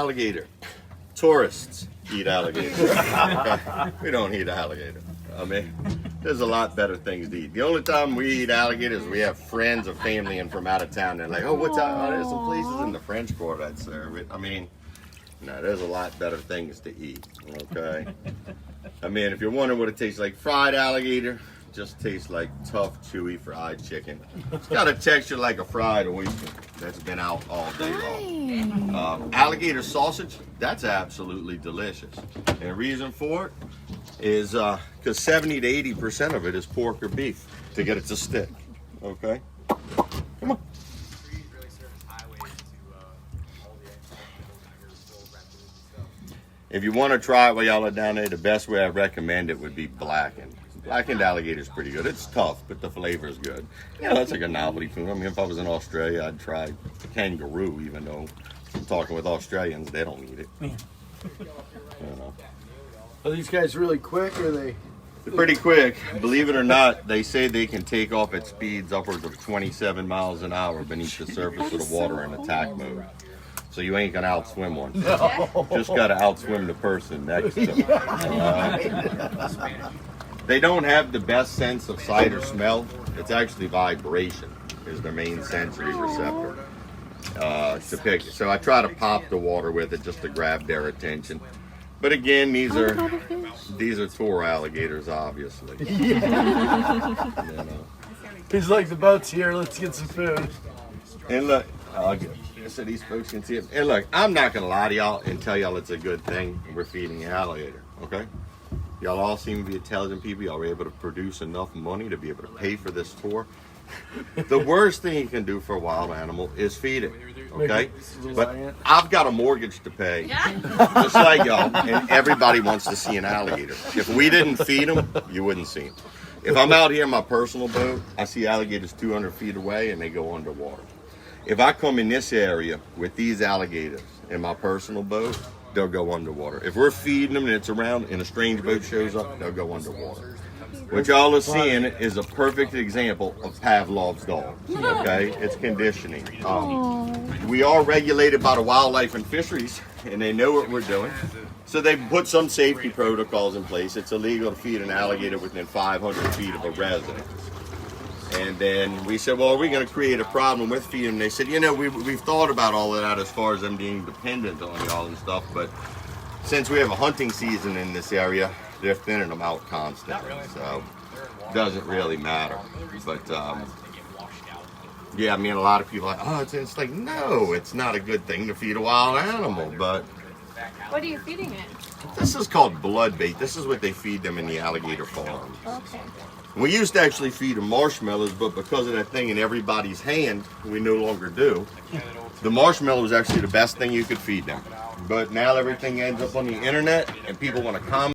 Alligator. Tourists eat alligator. We don't eat alligator. I mean, there's a lot better things to eat. The only time we eat alligator is we have friends or family and from out of town. They're like, oh, what's out? Oh, there's some places in the French Quarter that serve it. I mean, no, there's a lot better things to eat, okay? I mean, if you're wondering what it tastes like, fried alligator just tastes like tough, chewy fried chicken. It's got a texture like a fried oyster that's been out all day long. Alligator sausage, that's absolutely delicious. And the reason for it is because 70 to 80% of it is pork or beef to get it to stick, okay? Come on. If you want to try it while y'all are down there, the best way I recommend it would be blackened. Blackened alligator is pretty good. It's tough, but the flavor is good. You know, that's like a novelty food. I mean, if I was in Australia, I'd try kangaroo, even though I'm talking with Australians, they don't eat it. You know. Are these guys really quick, or are they? They're pretty quick. Believe it or not, they say they can take off at speeds upwards of 27 miles an hour beneath the surface of the water in attack mode. So you ain't gonna outswim one. No. Just gotta outswim the person next to them. They don't have the best sense of sight or smell. It's actually vibration is their main sensory receptor to pick. So I try to pop the water with it just to grab their attention. But again, these are tour alligators, obviously. You know. He's like, the boat's here. Let's get some food. And look, so these folks can see it. And look, I'm not gonna lie to y'all and tell y'all it's a good thing we're feeding an alligator. Okay. Y'all all seem to be intelligent people. Y'all are able to produce enough money to be able to pay for this tour. The worst thing you can do for a wild animal is feed it, okay? But I've got a mortgage to pay, just like y'all, and everybody wants to see an alligator. If we didn't feed them, you wouldn't see them. If I'm out here in my personal boat, I see alligators 200 feet away and they go underwater. If I come in this area with these alligators in my personal boat, they'll go underwater. If we're feeding them and it's around and a strange boat shows up, they'll go underwater. What y'all are seeing is a perfect example of Pavlov's dog, okay? It's conditioning. We are regulated by the Wildlife and Fisheries, and they know what we're doing. So they put some safety protocols in place. It's illegal to feed an alligator within 500 feet of a residence. And then we said, well, are we going to create a problem with feeding them? They said, you know, we've thought about all of that as far as them being dependent on y'all and stuff, but since we have a hunting season in this area, they're thinning them out constantly, so it doesn't really matter. But yeah, I mean, a lot of people are like, oh, it's like, no, it's not a good thing to feed a wild animal. But what are you feeding it? This is called blood bait. This is what they feed them in the alligator farm. Okay. We used to actually feed them marshmallows, but because of that thing in everybody's hand, we no longer do. The marshmallow is actually the best thing you could feed them. But now everything ends up on the internet, and people want to comment.